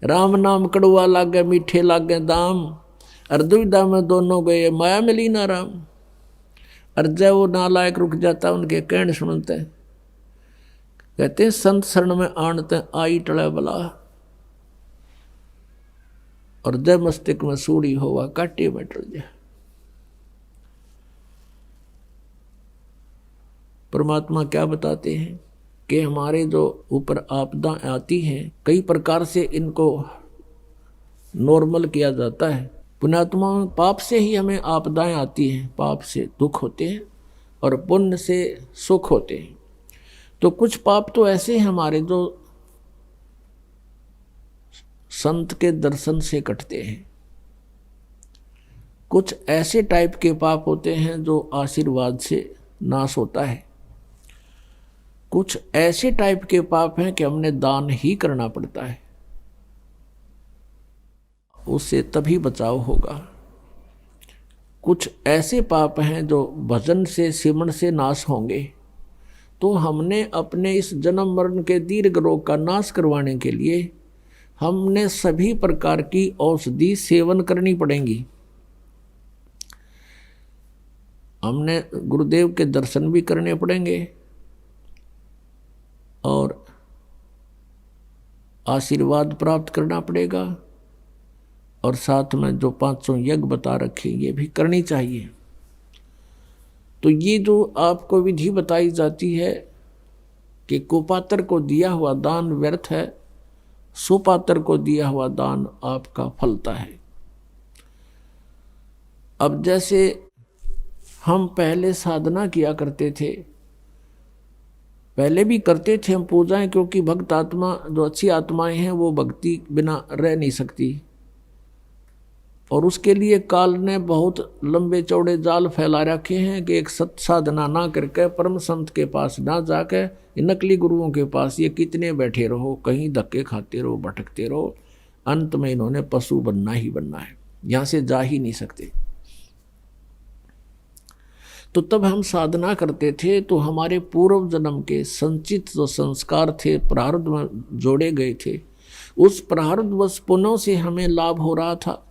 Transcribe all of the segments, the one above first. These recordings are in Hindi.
राम नाम कड़वा लागे मीठे लागे दाम, और दुविधा में दोनों गए माया मिली ना राम। और जब वो नालायक रुक जाता उनके कहने सुनते, कहते हैं संत शरण में आणते आई टले बला, और जय मस्तिष्क में सूढ़ी होवा काटे में टल जाए। परमात्मा क्या बताते हैं कि हमारे जो ऊपर आपदा आती हैं, कई प्रकार से इनको नॉर्मल किया जाता है। पुण्यात्मा पाप से ही हमें आपदाएं आती हैं, पाप से दुख होते हैं और पुण्य से सुख होते हैं। तो कुछ पाप तो ऐसे हैं हमारे जो संत के दर्शन से कटते हैं, कुछ ऐसे टाइप के पाप होते हैं जो आशीर्वाद से नाश होता है, कुछ ऐसे टाइप के पाप हैं कि हमने दान ही करना पड़ता है, उससे तभी बचाव होगा। कुछ ऐसे पाप हैं जो भजन से सिमरण से नाश होंगे। तो हमने अपने इस जन्म मरण के दीर्घ रोग का नाश करवाने के लिए हमने सभी प्रकार की औषधि सेवन करनी पड़ेंगी। हमने गुरुदेव के दर्शन भी करने पड़ेंगे और आशीर्वाद प्राप्त करना पड़ेगा, और साथ में जो 500 यज्ञ बता रखे ये भी करनी चाहिए। तो ये जो आपको विधि बताई जाती है कि कुपात्र को दिया हुआ दान व्यर्थ है, सुपात्र को दिया हुआ दान आपका फलता है। अब जैसे हम पहले साधना किया करते थे, पहले भी करते थे हम पूजाएं, क्योंकि भक्त आत्मा जो अच्छी आत्माएं हैं वो भक्ति बिना रह नहीं सकती, और उसके लिए काल ने बहुत लंबे चौड़े जाल फैला रखे हैं कि एक सत साधना ना करके परम संत के पास ना जाके नकली गुरुओं के पास ये कितने बैठे रहो, कहीं धक्के खाते रहो, भटकते रहो। अंत में इन्होंने पशु बनना ही बनना है, यहाँ से जा ही नहीं सकते। तो तब हम साधना करते थे तो हमारे पूर्व जन्म के संचित जो संस्कार थे, प्रारब्ध में जोड़े गए थे, उस प्रारब्धवश पुण्यों से हमें लाभ हो रहा था।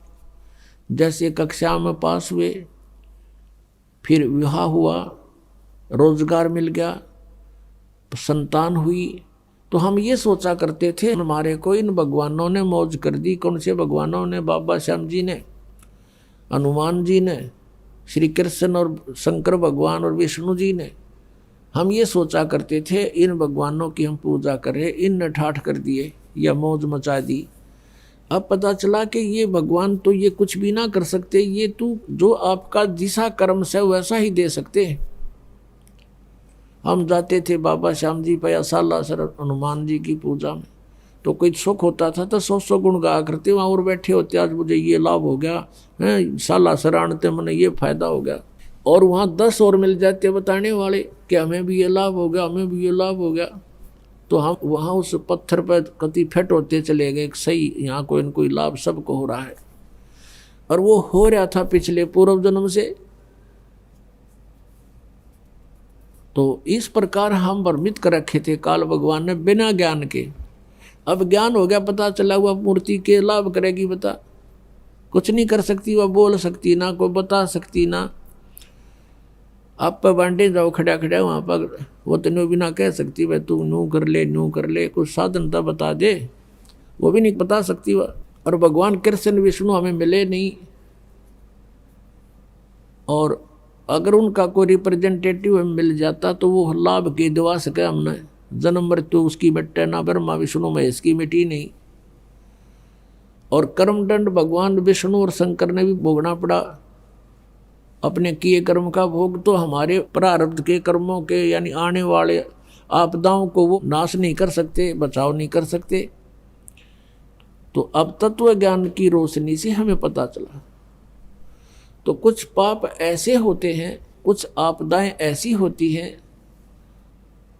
जैसे कक्षा में पास हुए, फिर विवाह हुआ, रोजगार मिल गया, संतान हुई, तो हम ये सोचा करते थे हमारे को इन भगवानों ने मौज कर दी। कौन से भगवानों ने? बाबा श्याम जी ने, हनुमान जी ने, श्री कृष्ण और शंकर भगवान और विष्णु जी ने। हम ये सोचा करते थे इन भगवानों की हम पूजा करें, इन ने ठाठ कर दिए या मौज मचा दी। अब पता चला कि ये भगवान तो ये कुछ भी ना कर सकते, ये तो जो आपका जिसा कर्म से वैसा ही दे सकते हैं। हम जाते थे बाबा श्याम जी पे सालासर हनुमान जी की पूजा में, तो कोई सुख होता था तो 100 गुण गा करते, वहाँ और बैठे होते, आज मुझे ये लाभ हो गया है, सालासर आनते मैंने ये फायदा हो गया, और वहाँ 10 और मिल जाते बताने वाले कि हमें भी ये लाभ हो गया, हमें भी ये लाभ हो गया। तो हम वहाँ उस पत्थर पर कति फेट होते चले गए, सही यहाँ कोई न कोई लाभ सबको हो रहा है, और वो हो रहा था पिछले पूर्व जन्म से। तो इस प्रकार हम भ्रमित कर रखे थे काल भगवान ने बिना ज्ञान के। अब ज्ञान हो गया, पता चला वह मूर्ति के लाभ करेगी, बता कुछ नहीं कर सकती, वह बोल सकती ना, कोई बता सकती ना। आप पर बांटे जाओ खड़ा खड़ा वहाँ पर, वो तेनों भी ना कह सकती भाई तू नू कर ले, नू कर ले, कुछ साधन तो बता दे, वो भी नहीं बता सकती वह। और भगवान कृष्ण विष्णु हमें मिले नहीं, और अगर उनका कोई रिप्रेजेंटेटिव मिल जाता तो वो लाभ के दिवा सके हमने। जन्म मृत्यु उसकी मिटे ना, ब्रह्मा विष्णु महेश की मिटी नहीं। और कर्मदंड भगवान विष्णु और शंकर ने भी भोगना पड़ा, अपने किए कर्म का भोग। तो हमारे प्रारब्ध के कर्मों के यानी आने वाले आपदाओं को वो नाश नहीं कर सकते, बचाव नहीं कर सकते। तो अब तत्व ज्ञान की रोशनी से हमें पता चला। तो कुछ पाप ऐसे होते हैं, कुछ आपदाएं ऐसी होती हैं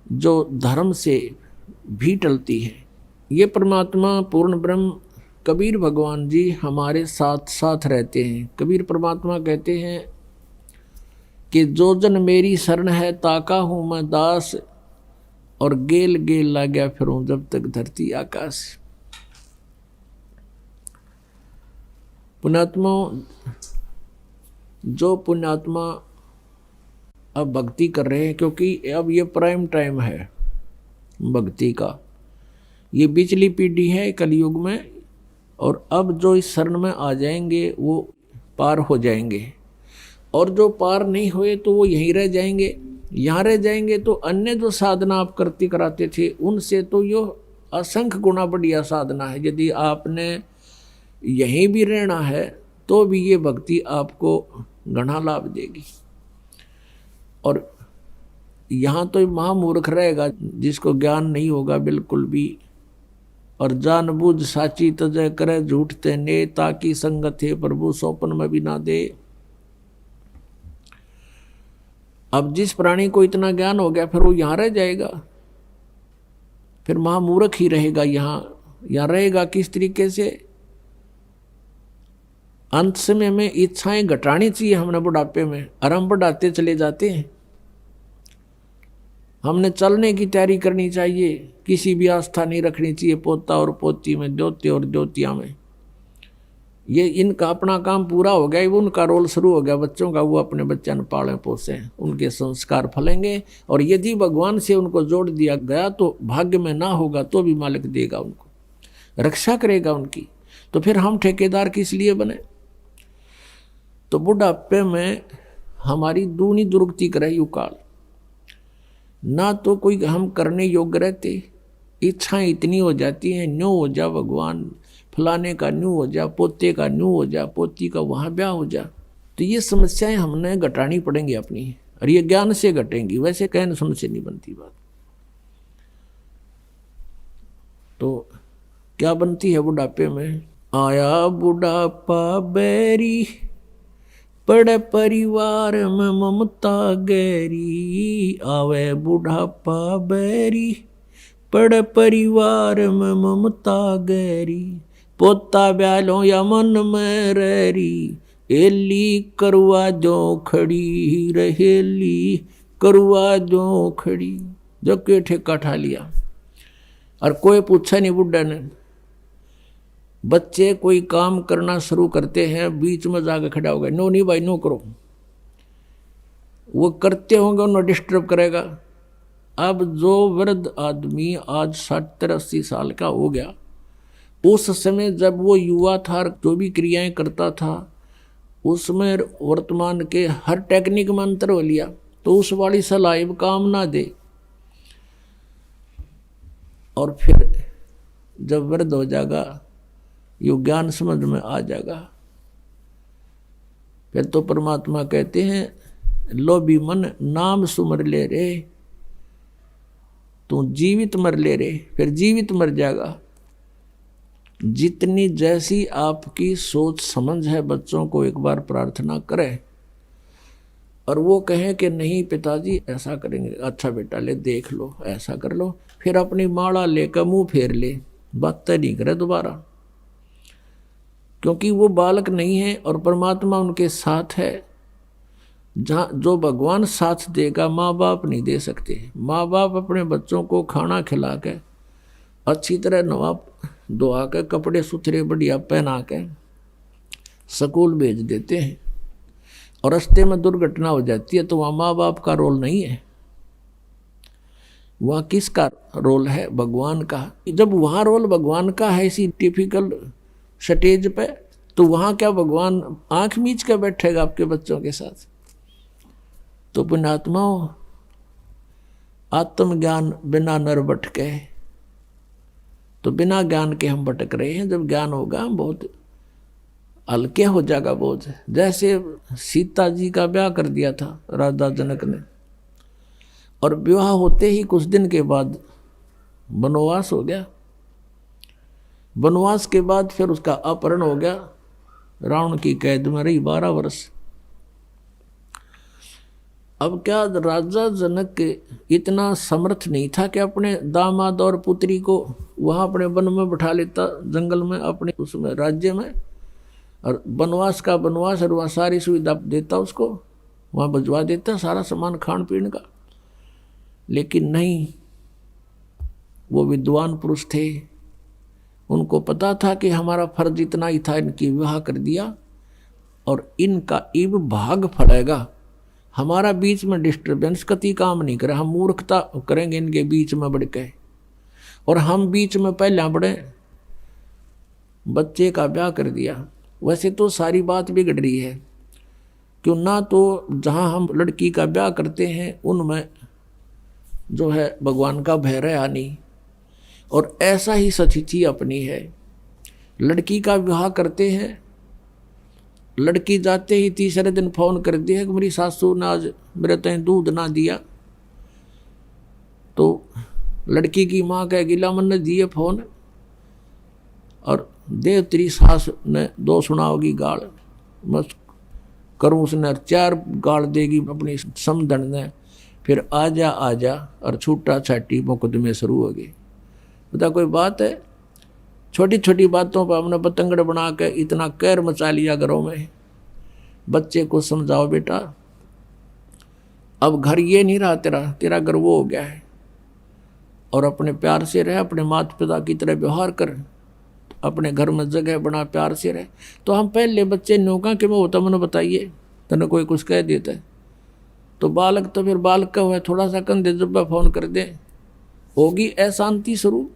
जो धर्म से भी टलती है। ये परमात्मा पूर्ण ब्रह्म कबीर भगवान जी हमारे साथ साथ रहते हैं। कबीर परमात्मा कहते हैं कि जो जन मेरी शरण है ताका हूँ मैं दास, और गेल गेल ला गया फिरूं जब तक धरती आकाश। पुण्यात्मा, जो पुण्यात्मा अब भक्ति कर रहे हैं, क्योंकि अब ये प्राइम टाइम है भक्ति का, ये पिछली पीढ़ी है कलयुग में, और अब जो इस शरण में आ जाएंगे वो पार हो जाएंगे, और जो पार नहीं हुए तो वो यहीं रह जाएंगे। यहाँ रह जाएंगे तो अन्य जो साधना आप करते कराते थे उनसे तो यो असंख्य गुना बढ़िया साधना है। यदि आपने यहीं भी रहना है तो भी ये भक्ति आपको घना लाभ देगी। और यहाँ तो महामूर्ख रहेगा जिसको ज्ञान नहीं होगा बिल्कुल भी, और जानबूझ साची तजय करे झूठ ते ने, ताकि संगत है प्रभु सौपन में भी ना दे। अब जिस प्राणी को इतना ज्ञान हो गया फिर वो यहाँ रह जाएगा, फिर महामूर्ख ही रहेगा। यहाँ रहेगा किस तरीके से? अंत समय में इच्छाएं घटानी चाहिए हमने बुढ़ापे में, और हम बढ़ाते चले जाते हैं। हमने चलने की तैयारी करनी चाहिए, किसी भी आस्था नहीं रखनी चाहिए पोता और पोती में, द्योते और द्योतिया में। ये इनका अपना काम पूरा हो गया, वो उनका रोल शुरू हो गया बच्चों का, वो अपने बच्चों पालें पोसें, उनके संस्कार फलेंगे। और यदि भगवान से उनको जोड़ दिया गया तो भाग्य में ना होगा तो भी मालिक देगा उनको, रक्षा करेगा उनकी। तो फिर हम ठेकेदार किस लिए बने? तो बुढ़ापे में हमारी दूनी दुर्गति करे युकाल, ना तो कोई हम करने योग्य रहते, इच्छाएं इतनी हो जाती हैं, न्यू हो जा भगवान, फलाने का न्यू हो जा, पोते का न्यू हो जा, पोती का वहाँ ब्याह हो जा। तो ये समस्याएं हमने घटानी पड़ेंगी अपनी, और ये ज्ञान से घटेंगी, वैसे कहने सुन से नहीं बनती बात। तो क्या बनती है बुढ़ापे में? आया बुढ़ापा बैरी, पड़े परिवार में ममता गहरी। आवे बुढ़ापा बैरी, पड़े परिवार में ममता गहरी। पोता ब्यालो या मन में रहरी, एली करवा जो खड़ी रहेली, करवा जो खड़ी। जो के ठेका ठा लिया, और कोई पूछा नहीं बुढ़ा ने। बच्चे कोई काम करना शुरू करते हैं, बीच में जाकर खड़ा हो गया, नो नहीं भाई नो करो। वो करते होंगे उन्हें डिस्टर्ब करेगा। अब जो वृद्ध आदमी आज 70-80 साल का हो गया, उस समय जब वो युवा था, जो भी क्रियाएं करता था, उसमें वर्तमान के हर टेक्निक में अंतर हो लिया, तो उस वाली सलाह काम ना दे। और फिर जब वृद्ध हो जाएगा, यो ज्ञान समझ में आ जाएगा, फिर तो परमात्मा कहते हैं, लोभी मन नाम सुमर ले रे, तू जीवित मर ले रे। फिर जीवित मर जाएगा। जितनी जैसी आपकी सोच समझ है, बच्चों को एक बार प्रार्थना करें और वो कहें कि नहीं पिताजी ऐसा करेंगे, अच्छा बेटा ले देख लो, ऐसा कर लो, फिर अपनी माला लेकर मुंह फेर ले, बात नहीं करे दोबारा। क्योंकि वो बालक नहीं है और परमात्मा उनके साथ है। जहाँ जो भगवान साथ देगा माँ बाप नहीं दे सकते। माँ बाप अपने बच्चों को खाना खिला के, अच्छी तरह नवा धोआ के, कपड़े सुथरे बढ़िया पहना के स्कूल भेज देते हैं, और रास्ते में दुर्घटना हो जाती है तो वहाँ माँ बाप का रोल नहीं है, वहाँ किसका रोल है? भगवान का। जब वहाँ रोल भगवान का है इसी टिपिकल स्टेज पे, तो वहाँ क्या भगवान आंख मीच के बैठेगा आपके बच्चों के साथ? तो पुण्यात्माओं, आत्मज्ञान बिना नर भटके, तो बिना ज्ञान के हम भटक रहे हैं। जब ज्ञान होगा हम बहुत हल्के हो जाएगा बोझ। जैसे सीता जी का ब्याह कर दिया था राजा जनक ने, और विवाह होते ही कुछ दिन के बाद वनवास हो गया। वनवास के बाद फिर उसका अपहरण हो गया, रावण की कैद में रही 12 वर्ष। अब क्या राजा जनक इतना समर्थ नहीं था कि अपने दामाद और पुत्री को वहाँ अपने वन में बैठा लेता, जंगल में, अपने उसमें राज्य में, और वनवास का वनवास, और वहाँ सारी सुविधा देता उसको, वहाँ भिजवा देता सारा सामान खान पीने का। लेकिन नहीं, वो विद्वान पुरुष थे, उनको पता था कि हमारा फर्ज इतना ही था, इनकी विवाह कर दिया और इनका इब भाग फड़ेगा। हमारा बीच में डिस्टर्बेंस कति काम नहीं करे, हम मूर्खता करेंगे इनके बीच में बढ़ के, और हम बीच में पहले बढ़े, बच्चे का ब्याह कर दिया। वैसे तो सारी बात बिगड़ रही है, क्यों ना तो जहाँ हम लड़की का ब्याह करते हैं उनमें जो है भगवान का भय रहा नहीं, और ऐसा ही सतिथि अपनी है। लड़की का विवाह करते हैं, लड़की जाते ही तीसरे दिन फोन कर दिया कि मेरी सासू ने आज मेरे तय दूध ना दिया, तो लड़की की माँ कह गिला मन ने दिए फोन, और देव तेरी सास ने दो सुनाओगी गाल, बस करूँ उसने 4 गाल देगी अपनी समधन ने, फिर आजा आजा और छूटा छाटी मुकदमे शुरू हो गए। बता कोई बात है? छोटी छोटी बातों पर हमने पतंगड़ बना के इतना कहर मचा लिया घरों में। बच्चे को समझाओ बेटा, अब घर ये नहीं रहा तेरा, तेरा घर वो हो गया है, और अपने प्यार से रह, अपने माता पिता की तरह व्यवहार कर, अपने घर में जगह बना, प्यार से रहे। तो हम पहले बच्चे नौका के में होता, मैंने बताइए, तने कोई कुछ कह देता है तो बालक तो फिर बालक का हुआ, थोड़ा सा कंधे जब्बा फोन कर दे, होगी अशांति शुरू।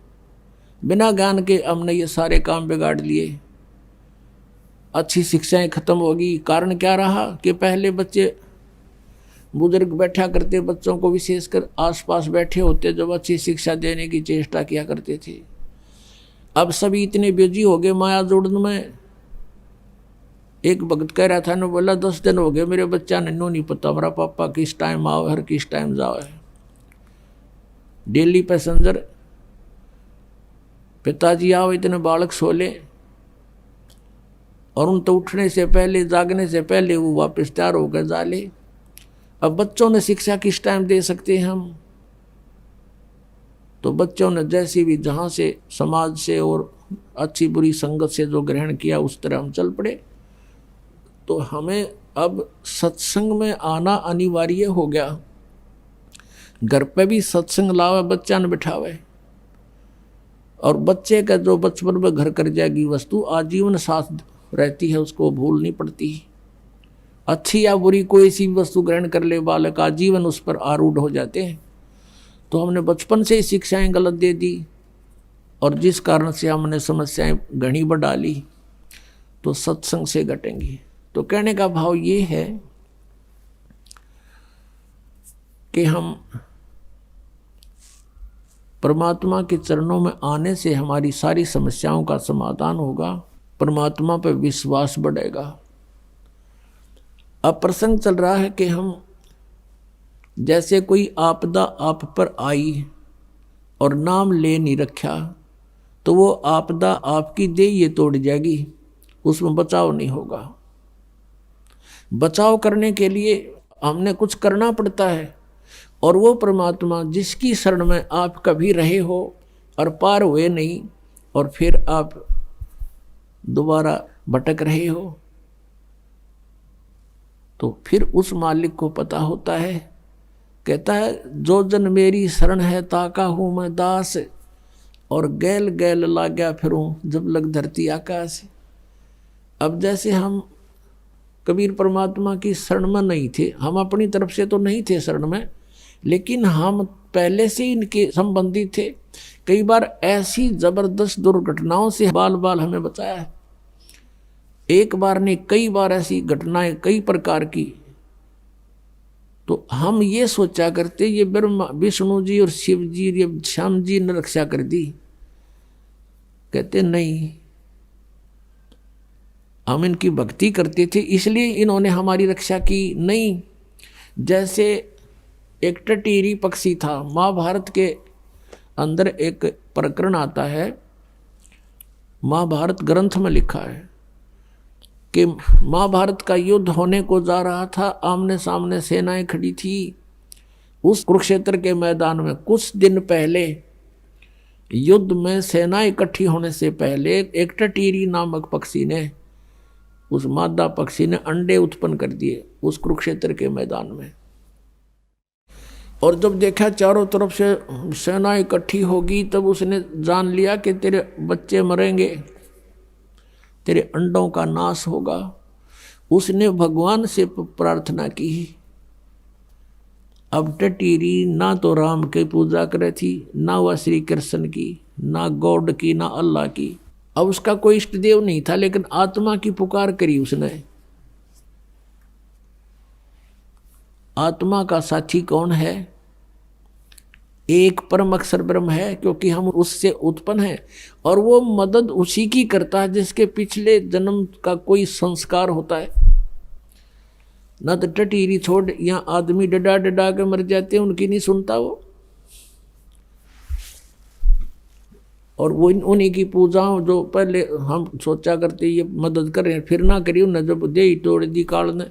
बिना ज्ञान के हमने ये सारे काम बिगाड़ लिए, अच्छी शिक्षाएं खत्म होगी। कारण क्या रहा कि पहले बच्चे बुजुर्ग बैठा करते, बच्चों को विशेषकर आसपास बैठे होते, जब अच्छी शिक्षा देने की चेष्टा किया करते थे। अब सभी इतने बिजी हो गए माया जोड़ने में। एक भक्त कह रहा था ना, बोला 10 दिन हो गए मेरे बच्चा ने नो नहीं पता हमारा पापा किस टाइम आओ हर किस टाइम जाओ है। डेली पैसेंजर, पिताजी आओ इतने बालक सो ले, और उन तो उठने से पहले, जागने से पहले वो वापस तैयार होकर जा ले। अब बच्चों ने शिक्षा किस टाइम दे सकते हैं हम? तो बच्चों ने जैसी भी जहाँ से समाज से और अच्छी बुरी संगत से जो ग्रहण किया उस तरह हम चल पड़े। तो हमें अब सत्संग में आना अनिवार्य हो गया। घर पे भी सत्संग लावे, बच्चा न बिठावे, और बच्चे का जो बचपन में घर कर जाएगी वस्तु आजीवन साथ रहती है, उसको भूल नहीं पड़ती। अच्छी या बुरी कोई सी वस्तु ग्रहण कर ले बालक, आजीवन उस पर आरूढ़ हो जाते हैं। तो हमने बचपन से ही शिक्षाएं गलत दे दी, और जिस कारण से हमने समस्याएं घनी बढ़ा ली, तो सत्संग से घटेंगी। तो कहने का भाव ये है कि हम परमात्मा के चरणों में आने से हमारी सारी समस्याओं का समाधान होगा, परमात्मा पर विश्वास बढ़ेगा। अब प्रसंग चल रहा है कि हम जैसे कोई आपदा आप पर आई और नाम ले नहीं रखा, तो वो आपदा आपकी देह तोड़ जाएगी, उसमें बचाव नहीं होगा। बचाव करने के लिए हमने कुछ करना पड़ता है, और वो परमात्मा जिसकी शरण में आप कभी रहे हो और पार हुए नहीं, और फिर आप दोबारा भटक रहे हो, तो फिर उस मालिक को पता होता है। कहता है जो जन मेरी शरण है ताका हूँ मैं दास, और गैल गैल लाग्या फिरूं जब लग धरती आकाश। अब जैसे हम कबीर परमात्मा की शरण में नहीं थे, हम अपनी तरफ से तो नहीं थे शरण में, लेकिन हम पहले से इनके संबंधी थे। कई बार ऐसी जबरदस्त दुर्घटनाओं से बाल बाल हमें बचाया है। एक बार नहीं, कई बार ऐसी घटनाएं कई प्रकार की। तो हम ये सोचा करते ये ब्रह्मा विष्णु जी और शिव जी ये श्याम जी ने रक्षा कर दी। कहते नहीं, हम इनकी भक्ति करते थे इसलिए इन्होंने हमारी रक्षा की। नहीं, जैसे एक टटीरी पक्षी था, महाभारत के अंदर एक प्रकरण आता है, महाभारत ग्रंथ में लिखा है कि महाभारत का युद्ध होने को जा रहा था, आमने सामने सेनाएं खड़ी थी। उस कुरुक्षेत्र के मैदान में कुछ दिन पहले युद्ध में सेनाएं इकट्ठी होने से पहले एक टटीरी नामक पक्षी ने, उस मादा पक्षी ने अंडे उत्पन्न कर दिए उस कुरुक्षेत्र के मैदान में। और जब देखा चारों तरफ से सेना इकट्ठी होगी, तब उसने जान लिया कि तेरे बच्चे मरेंगे, तेरे अंडों का नाश होगा। उसने भगवान से प्रार्थना की। अब टटीरी ना तो राम की पूजा करे थी, ना वह श्री कृष्ण की, ना गॉड की, ना अल्लाह की। अब उसका कोई इष्ट देव नहीं था, लेकिन आत्मा की पुकार करी उसने। आत्मा का साथी कौन है? एक परम अक्षर ब्रह्म है, क्योंकि हम उससे उत्पन्न हैं, और वो मदद उसी की करता है जिसके पिछले जन्म का कोई संस्कार होता है। न तो टटीरी छोड़, यहाँ आदमी डडा डडा के मर जाते हैं, उनकी नहीं सुनता वो। और वो उन्हीं की पूजाओं जो पहले हम सोचा करते ये मदद कर रहे हैं, फिर ना करी उन्हें, जब दे ही तोड़ दी काल ने।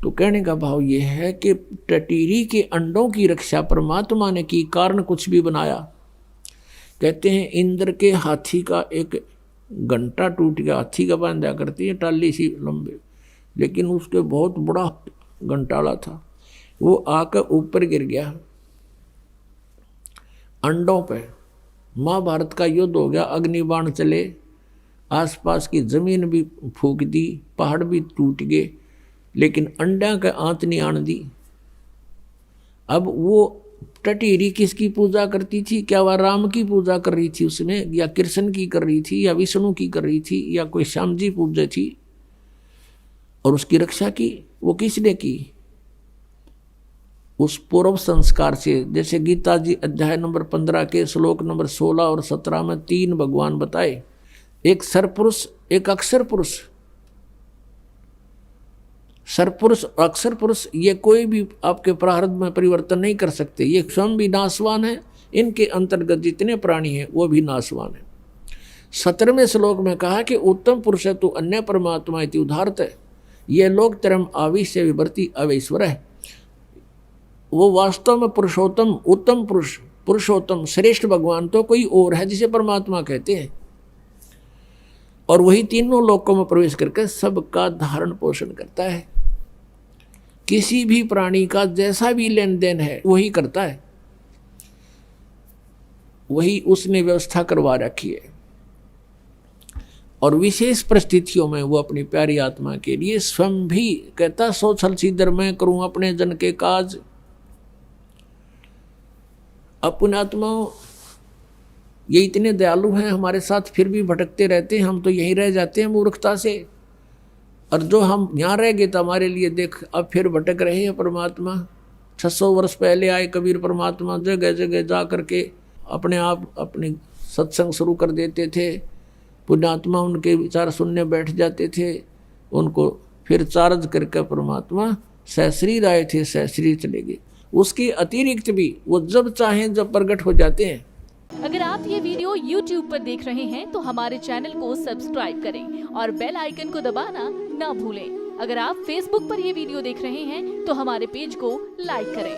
तो कहने का भाव ये है कि टटीरी के अंडों की रक्षा परमात्मा ने की, कारण कुछ भी बनाया। कहते हैं इंद्र के हाथी का एक घंटा टूट गया, हाथी का बांधा करती है टाली सी लंबे, लेकिन उसके बहुत बड़ा घंटाला था, वो आकर ऊपर गिर गया अंडों पे। महाभारत का युद्ध हो गया, अग्निबाण चले, आसपास की जमीन भी फूक दी, पहाड़ भी टूट गए, लेकिन अंडा का आंत नहीं आन दी। अब वो टटीरी किसकी पूजा करती थी? क्या वह राम की पूजा कर रही थी उसमें, या कृष्ण की कर रही थी, या विष्णु की कर रही थी, या कोई श्याम जी पूजा थी? और उसकी रक्षा की वो किसने की? उस पूर्व संस्कार से। जैसे गीता जी अध्याय नंबर 15 के श्लोक नंबर 16 और 17 में 3 भगवान बताए, एक सरपुरुष, एक अक्षर पुरुष। सरपुरुष और अक्षर पुरुष ये कोई भी आपके प्रारब्ध में परिवर्तन नहीं कर सकते, ये स्वयं भी नाशवान है, इनके अंतर्गत जितने प्राणी हैं वो भी नाशवान है। 17वें श्लोक में कहा कि उत्तम पुरुष है तू अन्य परमात्मा इति उदाहरत है, ये लोग तरम आविश्य विवर्ती अवैश्वर है। वो वास्तव में पुरुषोत्तम, उत्तम पुरुष, पुरुषोत्तम श्रेष्ठ भगवान तो कोई और है जिसे परमात्मा कहते हैं, और वही तीनों लोकों में प्रवेश करके सबका धारण पोषण करता है। किसी भी प्राणी का जैसा भी लेन देन है वही करता है, वही उसने व्यवस्था करवा रखी है। और विशेष परिस्थितियों में वो अपनी प्यारी आत्मा के लिए स्वयं भी कहता, सो छल सीधर मैं करूं अपने जन के काज। अपने आत्माओं ये इतने दयालु हैं हमारे साथ, फिर भी भटकते रहते हैं, हम तो यहीं रह जाते हैं मूर्खता से। और जो हम यहाँ रह गए तो हमारे लिए देख अब फिर भटक रहे हैं परमात्मा। 600 वर्ष पहले आए कबीर परमात्मा, जगह जगह जा करके अपने आप अपने सत्संग शुरू कर देते थे, पुण्यात्मा उनके विचार सुनने बैठ जाते थे, उनको फिर चार्ज करके परमात्मा सहस्रीर आए थे, सहस्रीर चले गए। उसके अतिरिक्त भी वो जब चाहें जब प्रकट हो जाते हैं। अगर आप ये वीडियो YouTube पर देख रहे हैं तो हमारे चैनल को सब्सक्राइब करें और बेल आइकन को दबाना ना भूलें। अगर आप Facebook पर ये वीडियो देख रहे हैं तो हमारे पेज को लाइक करें।